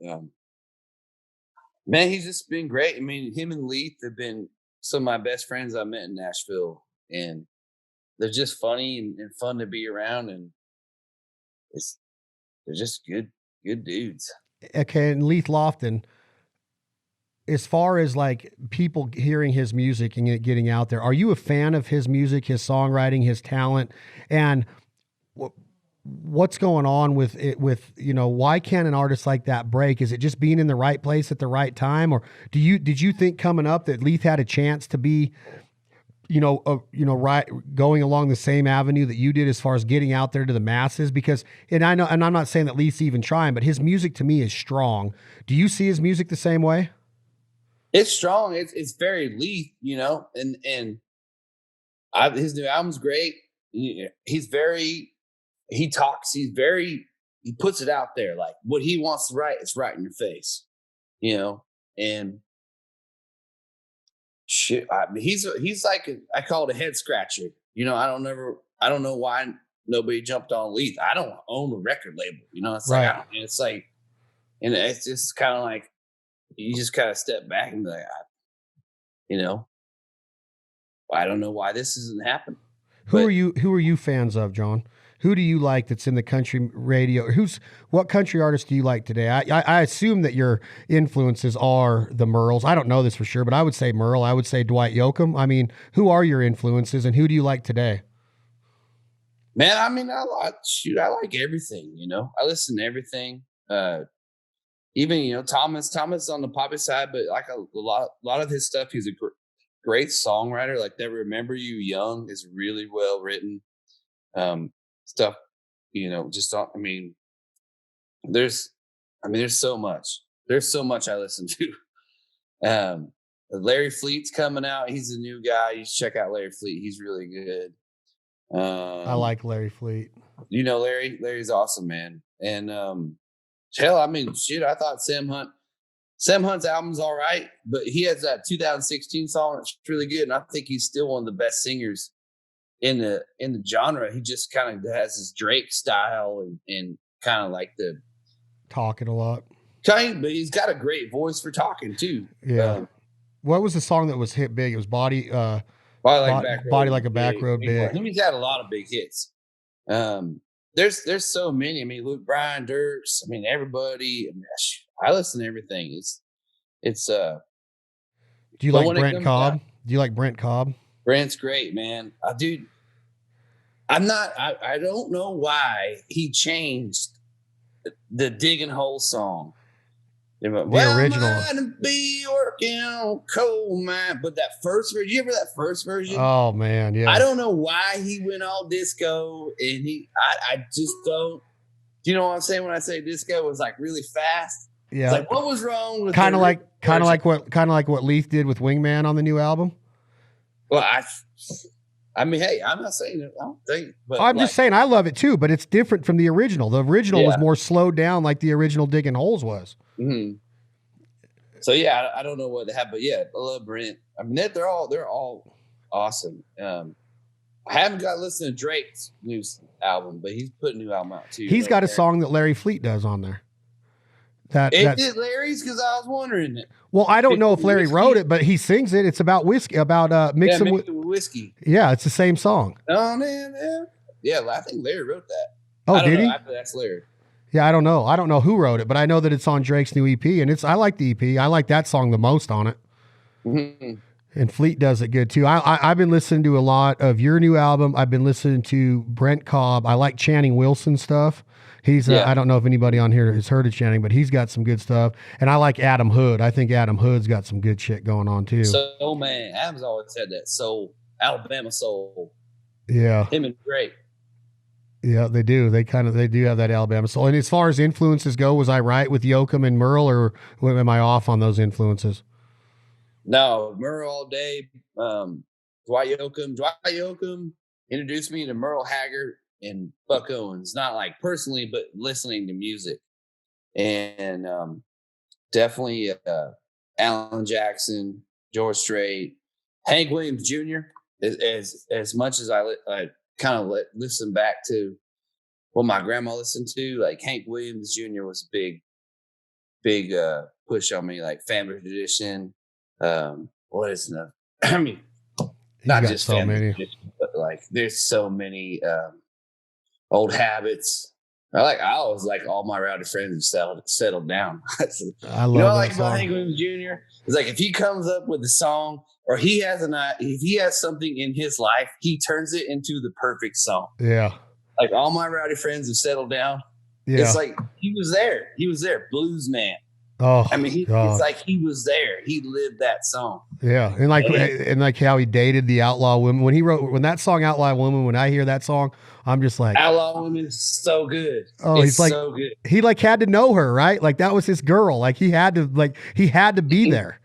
man, he's just been great. I mean, him and Leith have been some of my best friends I met in Nashville. And they're just funny and fun to be around. And they're just good dudes. Okay, and Leith Lofton, as far as like people hearing his music and it getting out there, are you a fan of his music, his songwriting, his talent? And what's going on with it, why can't an artist like that break? Is it just being in the right place at the right time? Or did you think coming up that Leith had a chance to be, right, going along the same avenue that you did as far as getting out there to the masses? Because, and I know, and I'm not saying that Leith's even trying, but his music to me is strong. Do you see his music the same way? It's strong. It's very Leith, and his new album's great. He puts it out there. Like what he wants to write, it's right in your face, and shit. I mean, he's like, I call it a head scratcher. I don't know why nobody jumped on Leith. I don't own a record label, it's right. Like, and it's just kind of like, you just kind of step back and be like, I don't know why this isn't happening. Who are you fans of, Jon? Who do you like that's in the country radio? What country artists do you like today? I assume that your influences are the Merles. I don't know this for sure, but I would say Merle. I would say Dwight Yoakam. I mean, who are your influences and who do you like today? Man, I mean, I like everything, I listen to everything. Even, Thomas on the poppy side, but like a lot of his stuff, he's a great songwriter. Like That Remember You Young is really well written. Stuff, there's so much. There's so much I listen to. Larry Fleet's coming out. He's a new guy. You should check out Larry Fleet. He's really good. I like Larry Fleet. Larry's awesome, man. And, hell, I thought Sam Hunt's album's all right, but he has that 2016 song that's really good, and I think he's still one of the best singers in the genre. He just kind of has his Drake style and kind of like the talking a lot. But he's got a great voice for talking too. Yeah. What was the song that was hit big? It was Body Like a Back Road Big. He's had a lot of big hits. There's so many. Luke Bryan, Dirks. Everybody. I listen to everything. It's Do you like Brent Cobb? Do you like Brent Cobb? Brent's great, man. Dude, I don't know why he changed the Digging Hole song. The original. I might be working on coal mine, but that first version, you remember that first version? Oh man, yeah. I don't know why he went all disco, and I just don't. Do you know what I'm saying when I say disco? It was like really fast. Yeah. It's like, what was wrong with kind of like what Leith did with Wingman on the new album? Well, hey, I'm not saying it. I don't think. But I'm just saying I love it too, but it's different from the original. The original was more slowed down, like the original Digging Holes was. Mm-hmm. So yeah, I don't know what they have, but yeah, I love Brent. They're all awesome. I haven't got to listen to Drake's new album, but he's put a new album out too. He's got a song that Larry Fleet does on there. Did Larry's, because I was wondering it. Well, I don't know if Larry wrote it, but he sings it. It's about whiskey, about mixing with whiskey. Yeah, it's the same song. Oh man, yeah. I think Larry wrote that. Oh, did he? That's Larry. Yeah, I don't know. I don't know who wrote it, but I know that it's on Drake's new EP, and I like the EP. I like that song the most on it. Mm-hmm. And Fleet does it good too. I've been listening to a lot of your new album. I've been listening to Brent Cobb. I like Channing Wilson stuff. He's I don't know if anybody on here has heard of Channing, but he's got some good stuff. And I like Adam Hood. I think Adam Hood's got some good shit going on too. So man, Adam's always had that soul, Alabama soul. Yeah, him and Drake. Yeah, they do. They do have that Alabama soul. And as far as influences go, was I right with Yoakam and Merle, or am I off on those influences? No, Merle all day. Dwight Yoakam introduced me to Merle Haggard and Buck Owens. Not like personally, but listening to music. And definitely Alan Jackson, George Strait, Hank Williams Jr. As much as I kind of listen back to what my grandma listened to, like Hank Williams Jr. was a big push on me, like Family Tradition. What is the? I mean, not just so Family many, Tradition, but like there's so many old habits. I always like all my rowdy friends have settled down. I love what I that like song. about Hank Williams Jr. is like if he comes up with a song or if he has something in his life, he turns it into the perfect song. Yeah. Like all my rowdy friends have settled down. Yeah. It's like he was there. He was there. Blues man. Oh, I mean, it's like he was there. He lived that song. Yeah, and like how he dated the outlaw women when that song "Outlaw Woman." When I hear that song, I'm just like, Outlaw Woman is so good. Oh, it's so good. He like had to know her, right? Like that was his girl. Like he had to be there.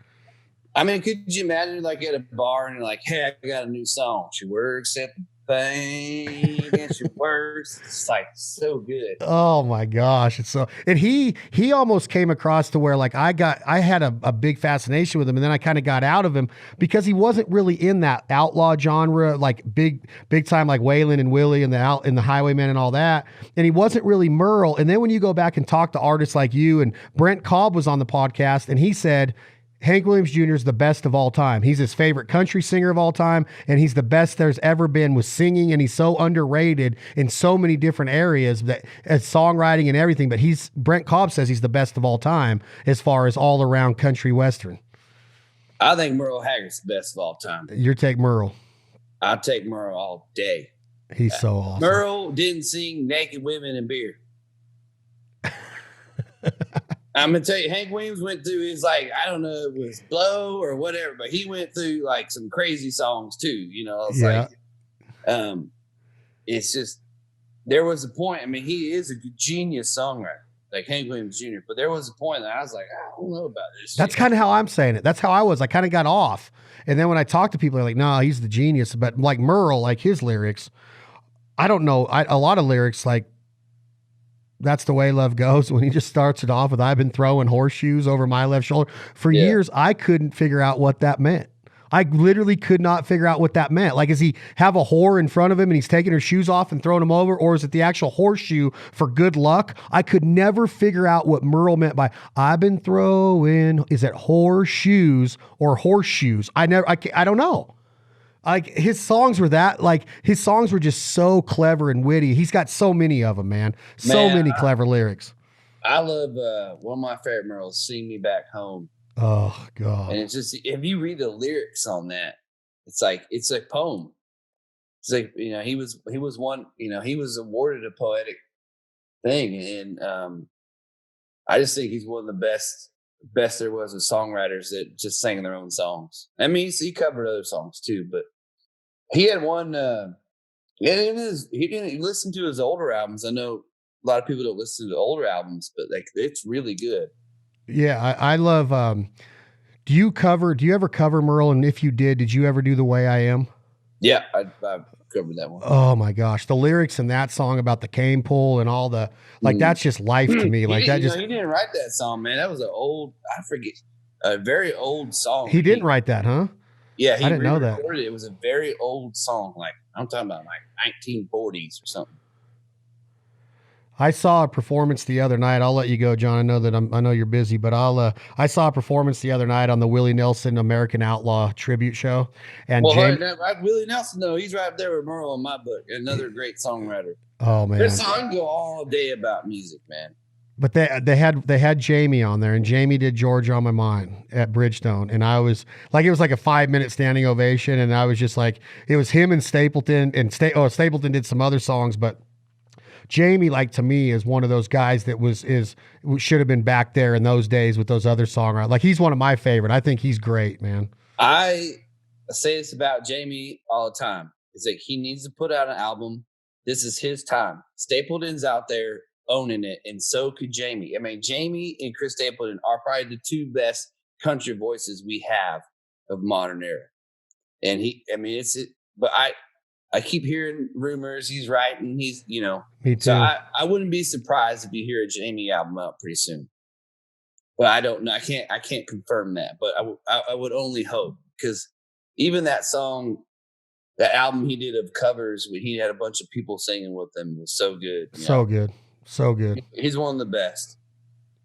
I mean, could you imagine like at a bar and you're like, hey, I got a new song. She works at the bank and she works. It's like so good. Oh my gosh. It's so, and he almost came across to where like I had a big fascination with him, and then I kind of got out of him because he wasn't really in that outlaw genre, like big time, like Waylon and Willie and the Highwaymen and all that. And he wasn't really Merle. And then when you go back and talk to artists like you, and Brent Cobb was on the podcast and he said, Hank Williams Jr. is the best of all time. He's his favorite country singer of all time, and he's the best there's ever been with singing, and he's so underrated in so many different areas, that as songwriting and everything, but Brent Cobb says he's the best of all time as far as all around country western. I think Merle Haggard's the best of all time. Your take Merle. I'll take Merle all day. He's so awesome. Merle didn't sing Naked Women and Beer. I'm gonna tell you, Hank Williams went through his, like, I don't know, it was Blow or whatever, but he went through like some crazy songs too. You know, it's like, it's just there was a point. I mean, he is a genius songwriter, like Hank Williams Jr. But there was a point that I was like, I don't know about this. That's kind of how I'm saying it. That's how I was. I kind of got off, and then when I talk to people, they're like, "No, he's the genius." But like Merle, like his lyrics, I don't know. A lot of lyrics like. That's the way love goes. When he just starts it off with, I've been throwing horseshoes over my left shoulder. For years, I couldn't figure out what that meant. I literally could not figure out what that meant. Like, does he have a whore in front of him and he's taking her shoes off and throwing them over? Or is it the actual horseshoe for good luck? I could never figure out what Merle meant by, I've been throwing, is it horseshoes or horseshoes? I don't know. Like his songs were just so clever and witty. He's got so many of them, man. So many clever lyrics. I love one of my favorite Merles, "Sing Me Back Home." Oh God! And it's just, if you read the lyrics on that, it's a poem. It's like, you know, he was one, you know, he was awarded a poetic thing, and I just think he's one of the best there was with songwriters that just sang their own songs. I mean, he covered other songs too, but he had one. He didn't listen to his older albums. I know a lot of people don't listen to older albums, but like it's really good. Yeah, I love. Do you ever cover Merle? And if you did you ever do "The Way I Am"? Yeah, I covered that one. Oh my gosh, the lyrics in that song about the cane pole and all the that's just life to me. Like that just. He didn't write that song, man. That was a very old song. He didn't write that, huh? Yeah, I didn't know that. It was a very old song. Like I'm talking about like 1940s or something. I saw a performance the other night. I'll let you go, John. I know you're busy, but I saw a performance the other night on the Willie Nelson American Outlaw tribute show. And Willie Nelson, though, he's right there with Merle in my book. Another great songwriter. Oh man, this song go all day about music, man. But they had Jamie on there, and Jamie did "Georgia on My Mind" at Bridgestone, and I was like, it was like a 5-minute standing ovation, and I was just like, it was him and Stapleton, and Stapleton did some other songs, but Jamie, like, to me, is one of those guys that should have been back there in those days with those other songwriters. Like, he's one of my favorite. I think he's great, man. I say this about Jamie all the time. It's like he needs to put out an album. This is his time. Stapleton's out there owning it, and so could Jamie. I mean, Jamie and Chris Stapleton are probably the two best country voices we have of modern era. And but I keep hearing rumors he's writing. He's, Me too. so I wouldn't be surprised if you hear a Jamie album out pretty soon. But I don't know. I can't confirm that. But I would only hope, because even that song, the album he did of covers, when he had a bunch of people singing with him, was so good. Good. So good. He's one of the best.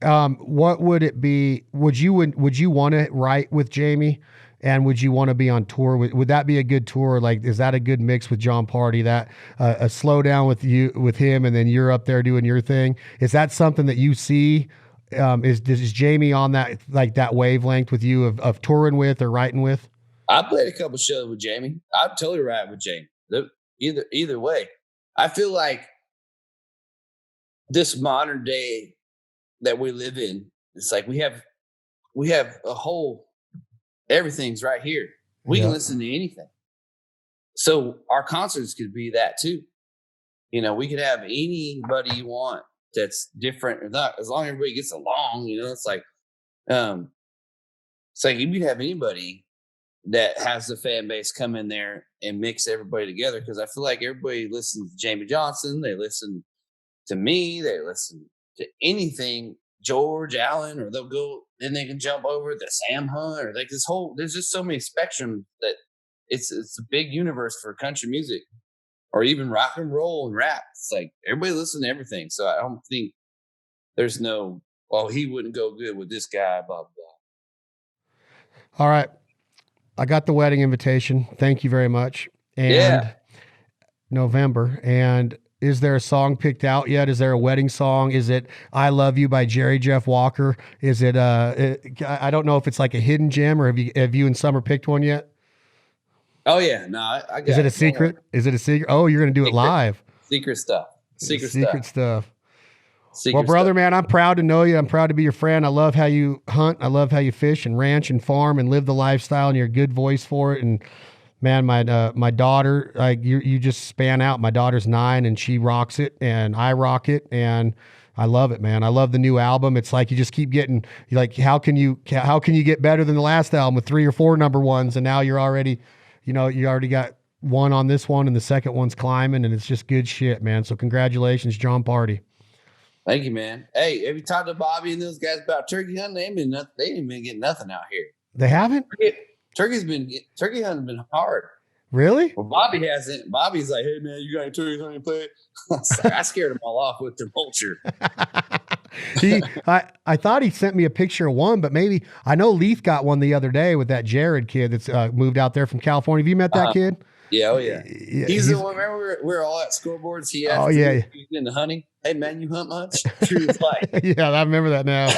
What would it be? Would you want to write with Jamie? And would you want to be on tour? Would that be a good tour? Like, is that a good mix with Jon Pardi? That a slow down with him, and then you're up there doing your thing. Is that something that you see? Is Jamie on that, like, that wavelength with you of touring with or writing with? I played a couple shows with Jamie. I'd totally write with Jamie. Either way, I feel like this modern day that we live in, it's like we have a whole. Everything's right here. We can listen to anything. So our concerts could be that too. We could have anybody you want that's different or not, as long as everybody gets along. It's like you could have anybody that has the fan base come in there and mix everybody together. Because I feel like everybody listens to Jamie Johnson, they listen to me, they listen to anything George Allen, or they'll go, then they can jump over to Sam Hunt, or like there's just so many spectrum that it's a big universe for country music, or even rock and roll and rap. It's like everybody listens to everything. So I don't think there's no, he wouldn't go good with this guy, blah, blah. All right. I got the wedding invitation. Thank you very much. And November. And is there a song picked out yet? Is there a wedding song? Is it "I Love You" by Jerry Jeff Walker? Is it? I don't know if it's like a hidden gem, or have you and Summer picked one yet? Oh yeah, no. I got Is it a secret? Is it a secret? Oh, you're gonna do it live. Secret stuff. Secret stuff. Well, brother, man, I'm proud to know you. I'm proud to be your friend. I love how you hunt. I love how you fish and ranch and farm and live the lifestyle, and you're a good voice for it. And man, my daughter, like you just span out. My daughter's 9 and she rocks it, and I rock it, and I love it, man. I love the new album. It's like you just keep getting, like, how can you get better than the last album with 3 or 4 number ones, and now you're already, you already got one on this one, and the second one's climbing, and it's just good shit, man. So congratulations, Jon Pardi. Thank you, man. Hey, have you talked to Bobby and those guys about turkey hunting? They ain't been getting nothing out here. They haven't? Turkey hunting's been hard. Really? Well, Bobby hasn't. Bobby's like, "Hey man, you got any turkeys on your plate?" I scared them all off with their vulture. I thought he sent me a picture of one, but maybe I know Leith got one the other day with that Jared kid that's moved out there from California. Have you met that kid? Yeah, oh yeah. He's the one. Remember, we're all at scoreboards. He asked, he's into hunting. Hey man, you hunt much? True like. Yeah, I remember that now.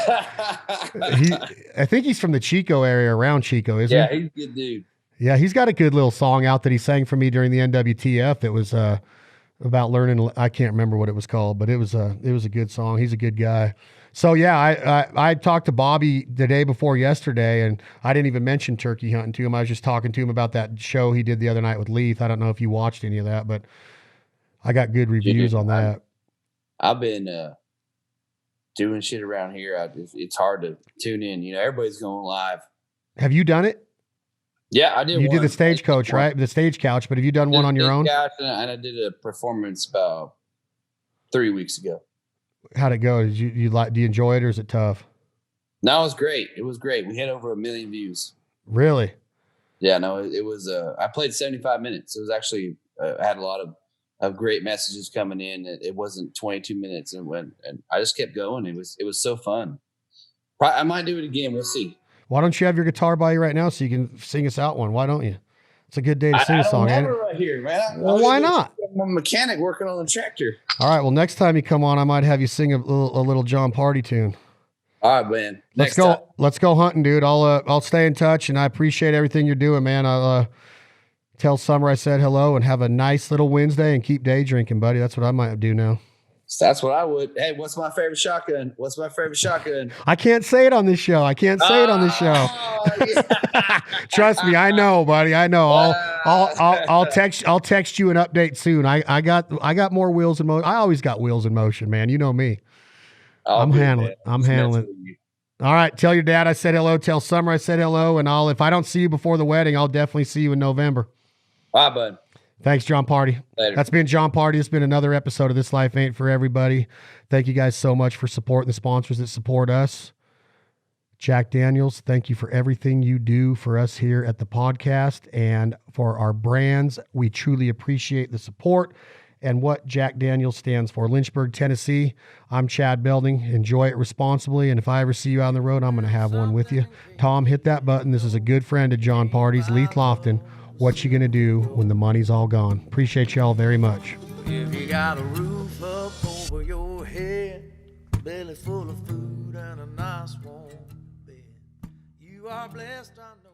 I think he's from the Chico area, around Chico, isn't he? Yeah, he's a good dude. Yeah, he's got a good little song out that he sang for me during the NWTF. That was about learning. I can't remember what it was called, but it was a good song. He's a good guy. So yeah, I talked to Bobby the day before yesterday, and I didn't even mention turkey hunting to him. I was just talking to him about that show he did the other night with Leith. I don't know if you watched any of that, but I got good reviews on that. I've been doing shit around here. It's hard to tune in. Everybody's going live. Have you done it? Yeah, I did. You did the Stagecoach, right? The Stagecoach, but have you done one on your own? Yeah, and I did a performance about 3 weeks ago. How'd it go? Did you do you enjoy it, or is it tough? No, it was great. It was great. We had over 1 million views. Really? Yeah, no, it was. I played 75 minutes. It was actually I had a lot of great messages coming in. It wasn't 22 minutes, and I just kept going. It was so fun. I might do it again. We'll see. Why don't you have your guitar by you right now so you can sing us out one? Why don't you? It's a good day to sing a song. I don't have it right here, man. Well, why not? I'm a mechanic working on the tractor. All right. Well, next time you come on, I might have you sing a little Jon Pardi tune. All right, man. Let's go hunting, dude. I'll stay in touch, and I appreciate everything you're doing, man. I'll tell Summer I said hello, and have a nice little Wednesday, and keep day drinking, buddy. That's what I might do now. That's what I would. Hey, what's my favorite shotgun? I can't say it on this show. Trust me, I know, buddy. I know. I'll text you an update soon. I got more wheels in motion. I always got wheels in motion, man. You know me. I'm handling. All right. Tell your dad I said hello. Tell Summer I said hello. And if I don't see you before the wedding, I'll definitely see you in November. Bye, bud. Thanks, Jon Pardi. Later. That's been Jon Pardi. It's been another episode of This Life Ain't For Everybody. Thank you guys so much for supporting the sponsors that support us. Jack Daniels, thank you for everything you do for us here at the podcast and for our brands. We truly appreciate the support and what Jack Daniels stands for. Lynchburg, Tennessee. I'm Chad Belding. Enjoy it responsibly. And if I ever see you out on the road, I'm going to have one with you. Tom, hit that button. This is a good friend of Jon Pardi's, Leith Lofton. What you going to do when the money's all gone? Appreciate y'all very much. If you got a roof up over your head, belly full of food and a nice warm bed, you are blessed, I know.